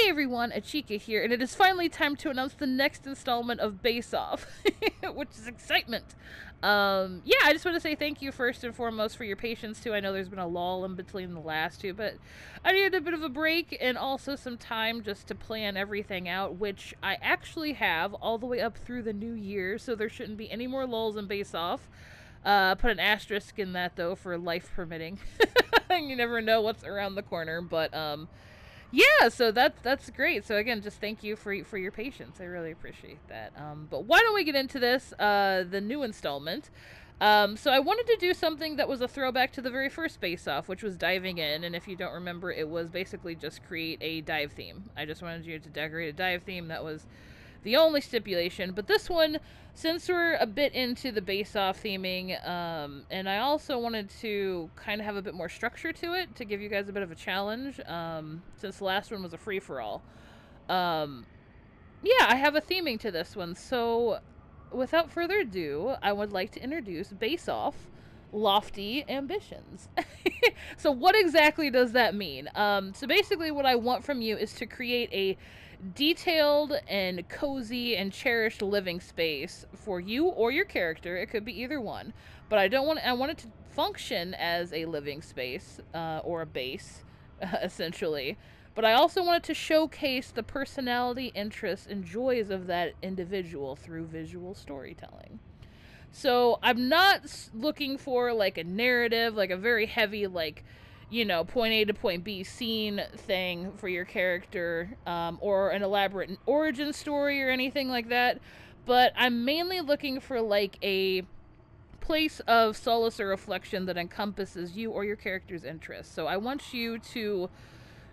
Hey everyone, Achikah here, and it is finally time to announce the next installment of Base Off, which is excitement. Yeah, I just want to say thank you first and foremost for your patience too. I know there's been a lull in between the last two, but I needed a bit of a break and also some time just to plan everything out, which I actually have all the way up through the new year, so there shouldn't be any more lulls in Base Off. Put an asterisk in that though for life permitting. You never know what's around the corner, but yeah, so that's great. So again, just thank you for your patience. I really appreciate that. But why don't we get into this, the new installment? So I wanted to do something that was a throwback to the very first Base Off, which was diving in. And if you don't remember, it was basically just create a dive theme. I just wanted you to decorate a dive theme. That was the only stipulation. But this one, since we're a bit into the Base Off theming, and I also wanted to kind of have a bit more structure to it to give you guys a bit of a challenge, since the last one was a free-for-all. Yeah, I have a theming to this one. So without further ado, I would like to introduce Base Off Lofty Ambitions. So what exactly does that mean? So basically what I want from you is to create a detailed and cozy and cherished living space for you or your character. It could be either one, but I want it to function as a living space, or a base, essentially. But I also wanted to showcase the personality, interests, and joys of that individual through visual storytelling. So I'm not looking for like a narrative, like a very heavy, like, point A to point B scene thing for your character, or an elaborate origin story or anything like that. But I'm mainly looking for like a place of solace or reflection that encompasses you or your character's interests. So I want you to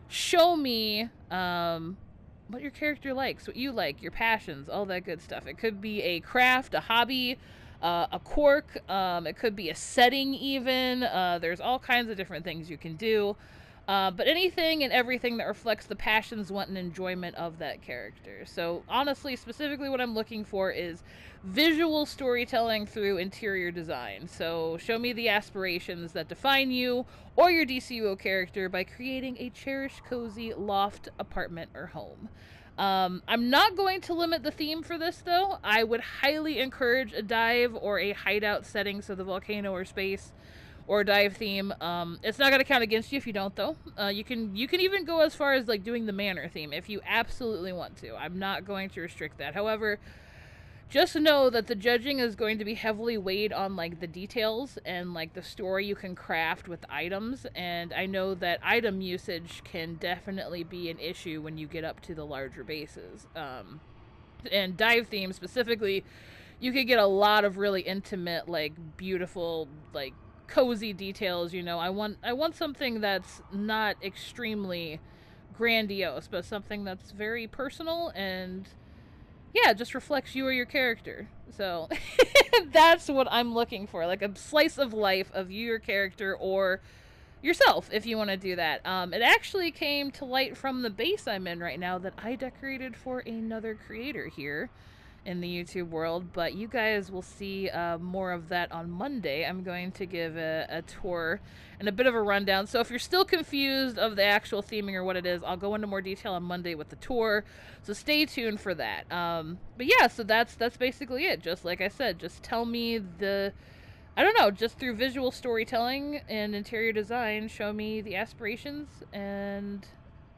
show me what your character likes, what you like, your passions, all that good stuff. It could be a craft, a hobby, a quirk. It could be a setting even. There's all kinds of different things you can do. But anything and everything that reflects the passions, want, and enjoyment of that character. So honestly, specifically what I'm looking for is visual storytelling through interior design. So show me the aspirations that define you or your DCUO character by creating a cherished, cozy loft, apartment, or home. I'm not going to limit the theme for this, though. I would highly encourage a dive or a hideout setting, so the volcano or space, or a dive theme. It's not going to count against you if you don't, though. You can even go as far as like doing the manor theme if you absolutely want to. I'm not going to restrict that. However, just know that the judging is going to be heavily weighed on like the details and like the story you can craft with items, and I know that item usage can definitely be an issue when you get up to the larger bases. And dive theme specifically, you could get a lot of really intimate, like beautiful, like cozy details. I want something that's not extremely grandiose, but something that's very personal and, yeah, just reflects you or your character. So that's what I'm looking for, like a slice of life of you, your character, or yourself if you want to do that. It actually came to light from the base I'm in right now that I decorated for another creator here in the YouTube world, but you guys will see more of that on Monday. I'm going to give a tour and a bit of a rundown. So if you're still confused of the actual theming or what it is, I'll go into more detail on Monday with the tour. So stay tuned for that. But yeah, so that's basically it. Just like I said, just tell me I don't know, just through visual storytelling and interior design, show me the aspirations and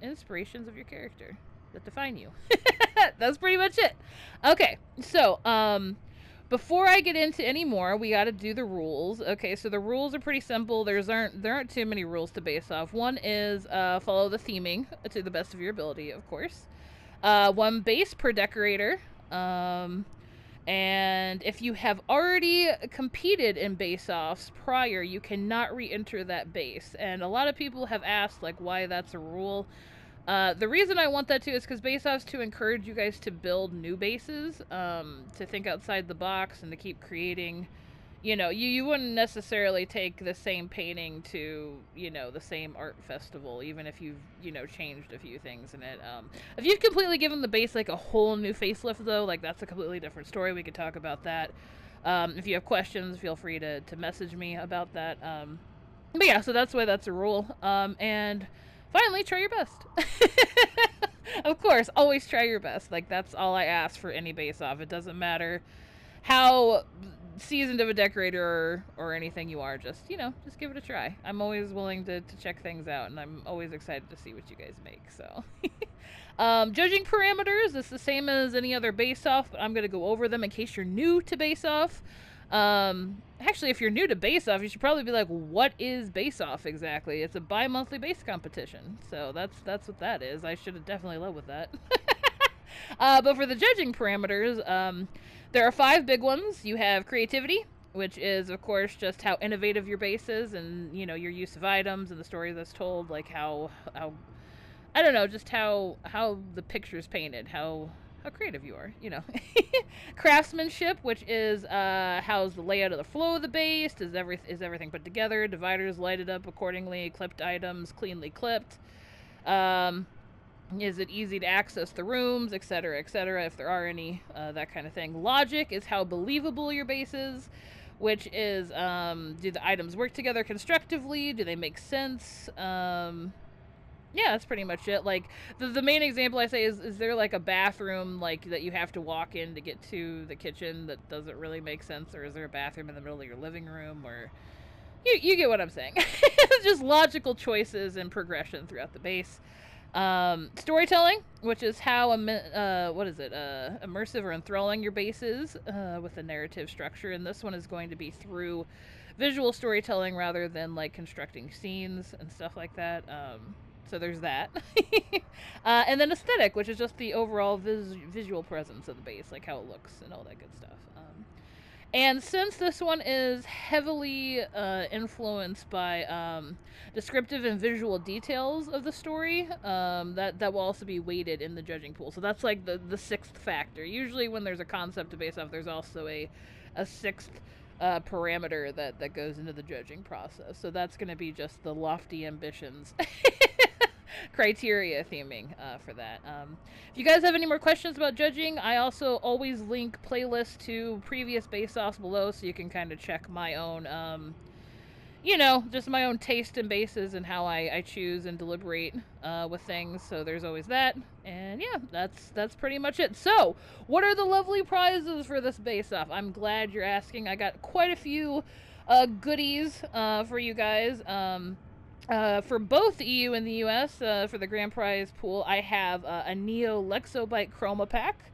inspirations of your character that define you. That's pretty much it. Okay, so before I get into any more, we got to do the rules. Okay, so the rules are pretty simple. There aren't too many rules to base off. One is follow the theming to the best of your ability, of course. One base per decorator. And if you have already competed in base-offs prior, you cannot re-enter that base. And a lot of people have asked, like, why that's a rule. The reason I want that too is because base-offs to encourage you guys to build new bases, to think outside the box and to keep creating. You wouldn't necessarily take the same painting to, the same art festival, even if you've, changed a few things in it. If you've completely given the base, like, a whole new facelift, though, like, that's a completely different story. We could talk about that. If you have questions, feel free to message me about that. But yeah, so that's why that's a rule. And finally, try your best. I'm course, always try your best. Like, that's all I ask for any base-off. It doesn't matter how seasoned of a decorator or anything you are, just, you know, just give it a try. I'm always willing to check things out, and I'm always excited to see what you guys make, so. Judging parameters, it's the same as any other base-off, but I'm going to go over them in case you're new to base-off. Actually, if you're new to base-off, you should probably be like, what is base-off exactly? It's a bi-monthly base competition, so that's what that is. I should have definitely led with that. But for the judging parameters, there are 5 big ones. You have creativity, which is, of course, just how innovative your base is, and, you know, your use of items and the story that's told, like how I don't know, just how the picture's painted, how creative you are, you know. Craftsmanship, which is how's the layout of the flow of the base, is everything put together, dividers lighted up accordingly, clipped items cleanly clipped. Is it easy to access the rooms, etc., etc., if there are any, that kind of thing. Logic is how believable your base is, which is, do the items work together constructively? Do they make sense? Yeah, that's pretty much it. Like, the main example I say is there, like, a bathroom, like, that you have to walk in to get to the kitchen that doesn't really make sense? Or is there a bathroom in the middle of your living room? Or, you get what I'm saying. Just logical choices and progression throughout the base. Storytelling, which is how immersive or enthralling your base is, with a narrative structure, and this one is going to be through visual storytelling rather than, like, constructing scenes and stuff like that. So there's that. And then aesthetic, which is just the overall visual presence of the base, like how it looks and all that good stuff. And since this one is heavily influenced by descriptive and visual details of the story, that will also be weighted in the judging pool. So that's like the 6th factor. Usually when there's a concept to base off, there's also a 6th parameter that goes into the judging process. So that's going to be just the lofty ambitions criteria theming for that. If you guys have any more questions about judging, I also always link playlists to previous base-offs below, so you can kind of check my own, you know, just my own taste in bases and how I choose and deliberate with things. So there's always that. And yeah, that's pretty much it. So, what are the lovely prizes for this base-off? I'm glad you're asking. I got quite a few goodies for you guys. For both the EU and the US, for the grand prize pool, I have a Neo Lexobyte Chroma Pack,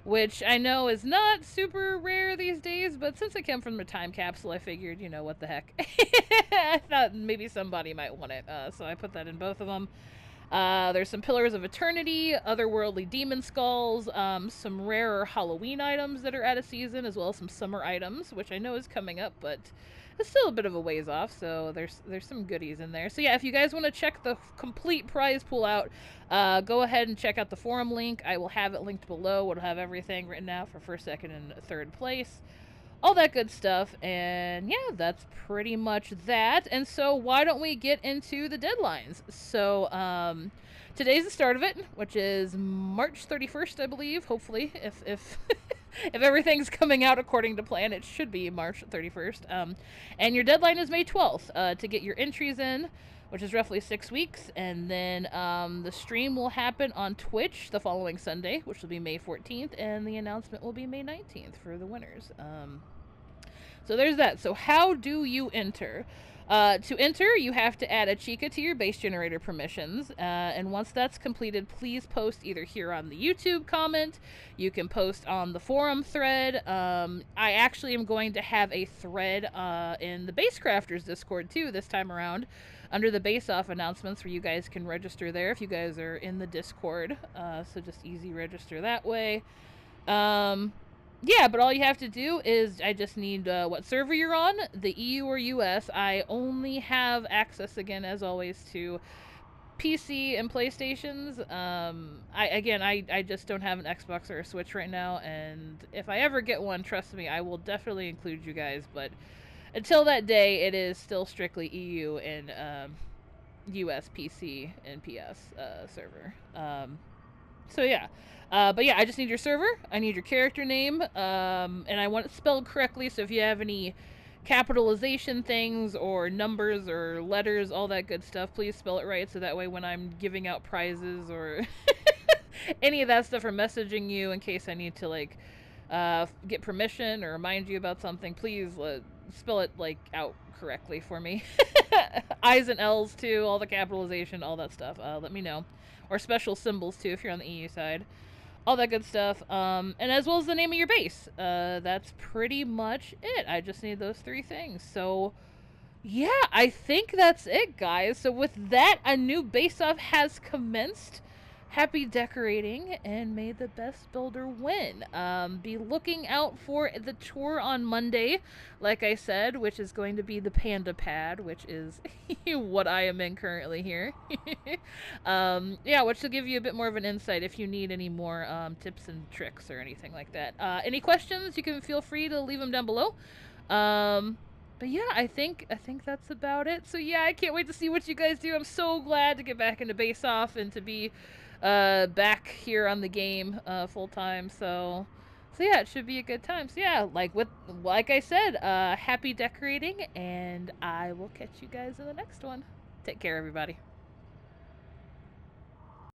which I know is not super rare these days, but since it came from the time capsule, I figured, you know, what the heck. I thought maybe somebody might want it, so I put that in both of them. There's some Pillars of Eternity, Otherworldly Demon Skulls, some rarer Halloween items that are out of season, as well as some summer items, which I know is coming up, but it's still a bit of a ways off, so there's some goodies in there. So yeah, if you guys want to check the complete prize pool out, go ahead and check out the forum link. I will have it linked below. It'll have everything written out for 1st, 2nd, and 3rd place. All that good stuff, and yeah, that's pretty much that. And so why don't we get into the deadlines? So today's the start of it, which is March 31st, I believe. Hopefully, if if everything's coming out according to plan, it should be March 31st. And your deadline is May 12th to get your entries in, which is roughly 6 weeks. And then the stream will happen on Twitch the following Sunday, which will be May 14th, and the announcement will be May 19th for the winners. So there's that. So how do you enter? To enter, you have to add Achikah to your base generator permissions, and once that's completed, please post either here on the YouTube comment, you can post on the forum thread. I actually am going to have a thread in the Basecrafters Discord too this time around, under the base-off announcements, where you guys can register there if you guys are in the Discord, so just easy register that way. Yeah, but all you have to do is, I just need what server you're on, the EU or US. I only have access, again, as always, to PC and PlayStations. I just don't have an Xbox or a Switch right now, and if I ever get one, trust me, I will definitely include you guys, but until that day, it is still strictly EU and US PC and PS server. So yeah. But yeah, I just need your server, I need your character name, and I want it spelled correctly, so if you have any capitalization things, or numbers, or letters, all that good stuff, please spell it right, so that way when I'm giving out prizes, or any of that stuff or messaging you in case I need to like get permission or remind you about something, please spell it like out correctly for me. I's and L's too, all the capitalization, all that stuff. Let me know, or special symbols too if you're on the EU side, all that good stuff. And as well as the name of your base. That's pretty much it. I just need those 3 things. So yeah, I think that's it, guys. So with that, a new base-off has commenced. Happy decorating, and may the best builder win. Be looking out for the tour on Monday, like I said, which is going to be the Panda Pad, which is what I am in currently here. Yeah, which will give you a bit more of an insight if you need any more tips and tricks or anything like that. Any questions, you can feel free to leave them down below. But yeah, I think that's about it. So yeah, I can't wait to see what you guys do. I'm so glad to get back into base off and to be back here on the game full time. So yeah, it should be a good time. So yeah, like I said, happy decorating, and I will catch you guys in the next one. Take care, everybody.